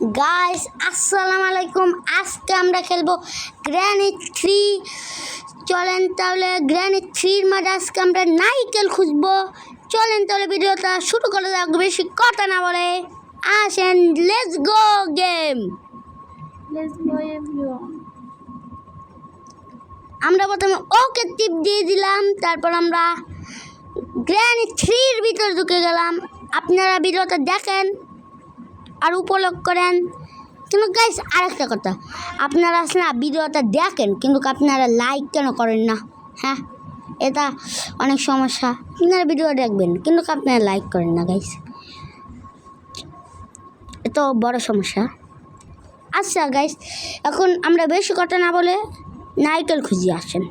Guys আসসালামু আলাইকুম। আজকে আমরা খেলবো গ্র্যানি 3। চলেন তাহলে গ্র্যানি 3-র মাঝে আজকে আমরা নাইকেল খুঁজবো। চলেন তাহলে ভিডিওটা শুরু করা যাক, বেশি কথা না বলে আসেন, লেটস গো গেম। আমরা প্রথমে ওকে টিপ দিয়ে দিলাম, তারপর আমরা গ্র্যানি 3-র ভিতর ঢুকে গেলাম। আপনারা ভিডিওটা দেখেন আর উপলব্ধ করেন। কিন্তু গাইস আরেকটা কথা, আপনারা আসলে ভিডিওটা দেখেন কিন্তু আপনারা লাইক কেন করেন না? হ্যাঁ, এটা অনেক সমস্যা। আপনারা ভিডিও দেখবেন কিন্তু আপনারা লাইক করেন না গাইস, এত বড় সমস্যা। আচ্ছা গাইস, এখন আমরা বেশি কথা না বলে নাইকেল খুঁজে আসেন।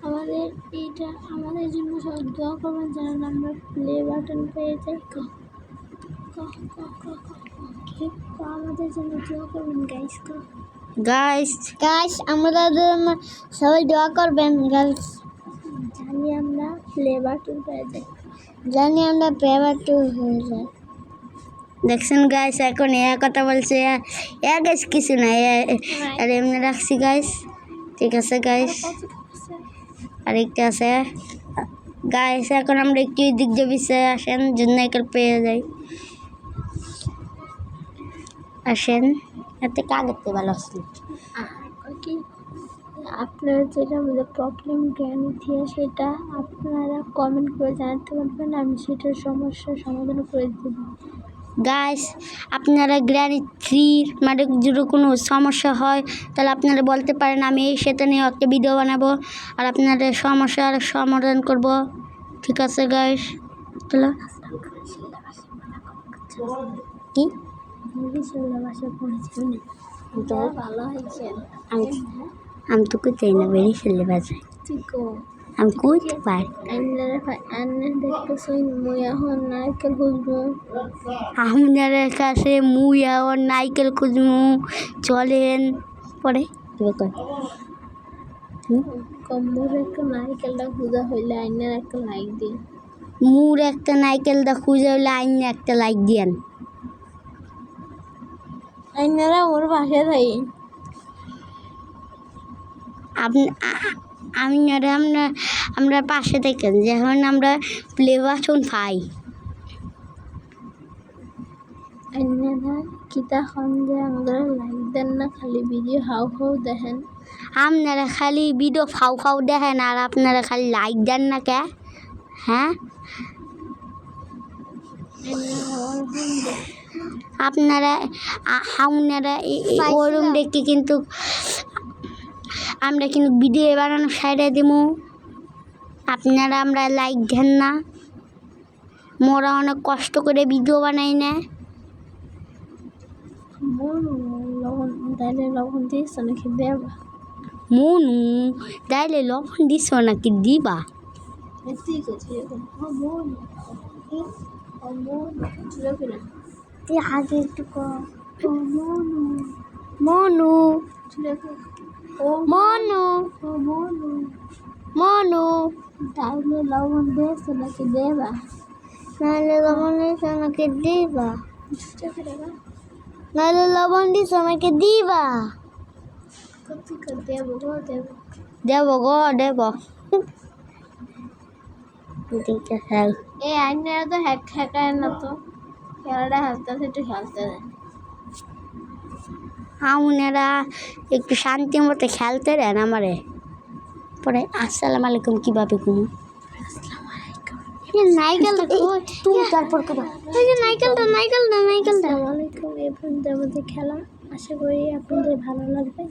আমাদের এইটা আমাদের জন্য সব দোয়া করবেন যেন আমরা প্লে বাটন পেয়ে যাই। আমাদের জন্য দোয়া করবেন গাইস। গাইস আমাদের জন্য সবাই দোয়া করবেন গাইস। জানি আমরা প্লে বাটন পেয়ে যাই, হয়ে যায়। দেখছেন গাইস, এখন এ কথা বলছে, এ গাইস কিছু না, আর এমনি রাখছি গাইস। ঠিক আছে গাইস, আরেকটা আছে গাইস। এখন আমরা একটু দিক দিয়ে বিষয়ে আসেন, জন্য নাইকেল পেয়ে যাই। আসেন, এতে কাগজতে ভালো আসলে কি আপনারা যেটা আমাদের প্রবলেম গ্র্যানি থিয়া সেটা আপনারা কমেন্ট করে জানাতে পারবেন, আমি সেটার সমস্যার সমাধান করে দেব। গাইস আপনারা গ্র্যানি 3 মানে যদি কোনো সমস্যা হয় তাহলে আপনারা বলতে পারেন, আমি সেটা নিয়ে একটা ভিডিও বানাবো আর আপনাদের সমস্যার সমাধান করব। ঠিক আছে গাইস, তাহলে কি ভাষা পড়েছেন তো ভালো হয়েছে। আমি তো কোথায় না বেরিয়ে ফেললে বাজায়, আমি কইতে পারি। দেখতেছেন মুই এখন নারকেল খুঁজবো, আপনাদের কাছে মুই আর নাইকেল খুঁজবো। চলেন পরে কম্বর একটা নারকেলটা খুঁজা হইলে আইনের একটা লাইক দিন। মুর একটা নাইকেলটা খুঁজে হলে আইনে একটা লাইক দিয়েন। আইনারা ওর বাসায় থাই আমরা পাশে থাকেন, যখন আমরা প্লে বাটন পাই। আইনারা কিতা খান যে আমাদের লাইক দেন না, খালি ভিডিও হাউ হাউ দেখেন। আপনারা খালি ভিডিও ফাউ দেখেন আর আপনারা খালি লাইক দেন না কে? হ্যাঁ, আপনারা ওরম দেখে কিন্তু আমরা কিন্তু ভিডিও বানানো সাইডে দিব। আপনারা আমরা লাইক দেন না, মোরা অনেক কষ্ট করে ভিডিও বানাই না। তাইলে লবণ দিয়েছ নাকি দেবা? মনু তাইলে লবণ দিছ নাকি দিবা? আগে একটু মনু তাইলে লবণ দিয়েছ নাকি দেবা? নাইলে লবণ দিছ নাকি দিবা? নাইলে লবণ দিছ নাকি দিবা? দেব ঠিক আছে। এই আইনারা তো হ্যাকায় না, তো খেলাটা হালতে একটু খেলতে দেন। আপনারা একটু শান্তি মতো খেলতে দেন আমারে। পরে আসসালামু আলাইকুম কিভাবে ঘুমু? নাইকেলটা তুমি তারপর করো। নাইকেলটা আসসালামু আলাইকুম। এই পর্যন্ত আমাদের খেলা, আশা করি আপনাদের ভালো লাগবে।